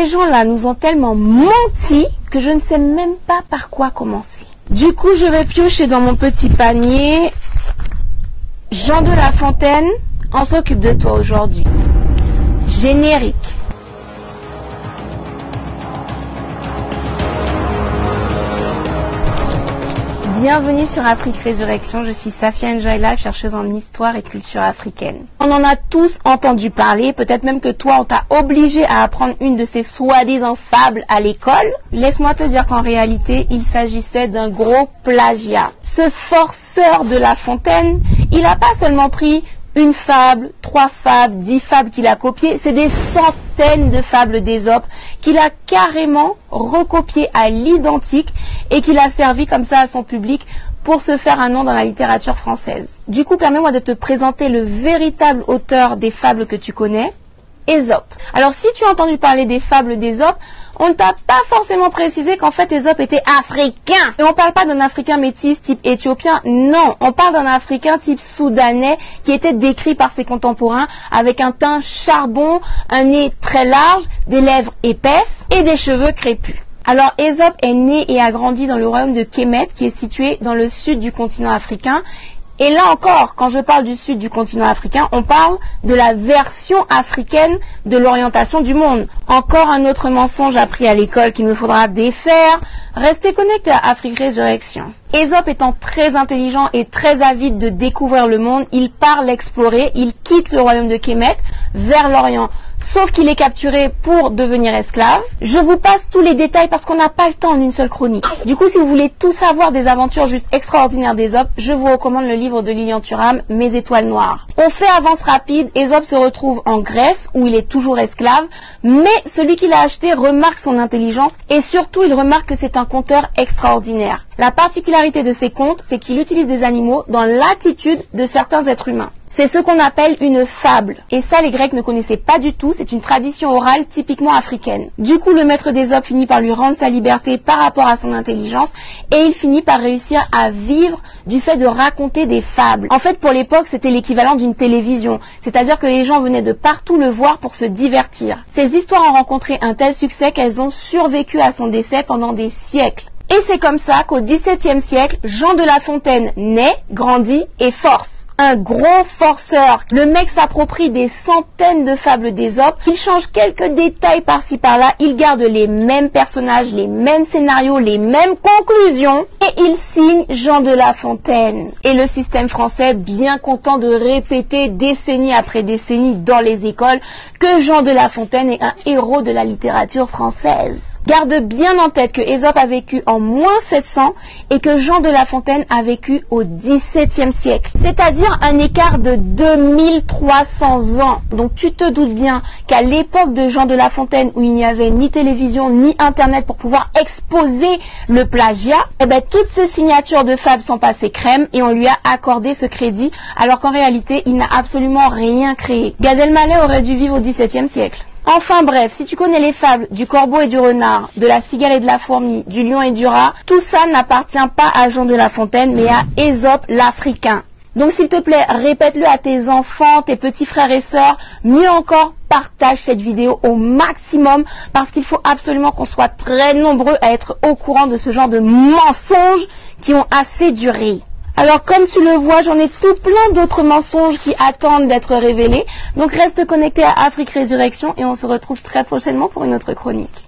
ces gens-là nous ont tellement menti que je ne sais même pas par quoi commencer. Du coup, je vais piocher dans mon petit panier. Jean de La Fontaine, on s'occupe de toi aujourd'hui. Générique. Bienvenue sur Afrique Résurrection, je suis Safia Njoyla, chercheuse en histoire et culture africaine. On en a tous entendu parler, peut-être même que toi on t'a obligé à apprendre une de ces soi-disant fables à l'école. Laisse-moi te dire qu'en réalité, il s'agissait d'un gros plagiat. Ce forceur de La Fontaine, il n'a pas seulement pris une fable, 3 fables, 10 fables qu'il a copiées, c'est des centaines de fables d'Ésope qu'il a carrément recopiées à l'identique et qu'il a servi comme ça à son public pour se faire un nom dans la littérature française. Du coup, permets-moi de te présenter le véritable auteur des fables que tu connais, Ésope. Alors, si tu as entendu parler des fables d'Ésope, on ne t'a pas forcément précisé qu'en fait Ésope était africain. Et on parle pas d'un africain métis type éthiopien, non. On parle d'un africain type soudanais qui était décrit par ses contemporains avec un teint charbon, un nez très large, des lèvres épaisses et des cheveux crépus. Alors Ésope est né et a grandi dans le royaume de Kémet qui est situé dans le sud du continent africain. Et là encore, quand je parle du sud du continent africain, on parle de la version africaine de l'orientation du monde. Encore un autre mensonge appris à l'école qu'il nous faudra défaire. Restez connectés à Afrique Résurrection. Ésope étant très intelligent et très avide de découvrir le monde, il part l'explorer, il quitte le royaume de Kémet vers l'Orient. Sauf qu'il est capturé pour devenir esclave. Je vous passe tous les détails parce qu'on n'a pas le temps en une seule chronique. Du coup, si vous voulez tout savoir des aventures juste extraordinaires d'Ésope, je vous recommande le livre de Lilian Thuram, Mes étoiles noires. On fait avance rapide, Ésope se retrouve en Grèce où il est toujours esclave, mais celui qui l'a acheté remarque son intelligence et surtout il remarque que c'est un conteur extraordinaire. La particularité de ses contes, c'est qu'il utilise des animaux dans l'attitude de certains êtres humains. C'est ce qu'on appelle une fable. Et ça, les Grecs ne connaissaient pas du tout. C'est une tradition orale typiquement africaine. Du coup, le maître d'Ésope finit par lui rendre sa liberté par rapport à son intelligence et il finit par réussir à vivre du fait de raconter des fables. En fait, pour l'époque, c'était l'équivalent d'une télévision. C'est-à-dire que les gens venaient de partout le voir pour se divertir. Ces histoires ont rencontré un tel succès qu'elles ont survécu à son décès pendant des siècles. Et c'est comme ça qu'au XVIIe siècle, Jean de La Fontaine naît, grandit et force. Un gros forceur. Le mec s'approprie des centaines de fables d'Ésope. Il change quelques détails par-ci par-là. Il garde les mêmes personnages, les mêmes scénarios, les mêmes conclusions. Et il signe Jean de La Fontaine. Et le système français, bien content de répéter décennie après décennie dans les écoles que Jean de La Fontaine est un héros de la littérature française. Garde bien en tête que Ésope a vécu en moins 700 et que Jean de La Fontaine a vécu au XVIIe siècle. C'est-à-dire un écart de 2300 ans. Donc tu te doutes bien qu'à l'époque de Jean de La Fontaine où il n'y avait ni télévision ni internet pour pouvoir exposer le plagiat, eh ben toutes ces signatures de fables sont passées crème et on lui a accordé ce crédit alors qu'en réalité il n'a absolument rien créé. Gad Elmaleh aurait dû vivre au XVIIe siècle. Enfin bref, si tu connais les fables du corbeau et du renard, de la cigale et de la fourmi, du lion et du rat, tout ça n'appartient pas à Jean de La Fontaine mais à Ésope l'Africain. Donc s'il te plaît, répète-le à tes enfants, tes petits frères et sœurs. Mieux encore, partage cette vidéo au maximum parce qu'il faut absolument qu'on soit très nombreux à être au courant de ce genre de mensonges qui ont assez duré. Alors comme tu le vois, j'en ai tout plein d'autres mensonges qui attendent d'être révélés. Donc reste connecté à Afrique Résurrection et on se retrouve très prochainement pour une autre chronique.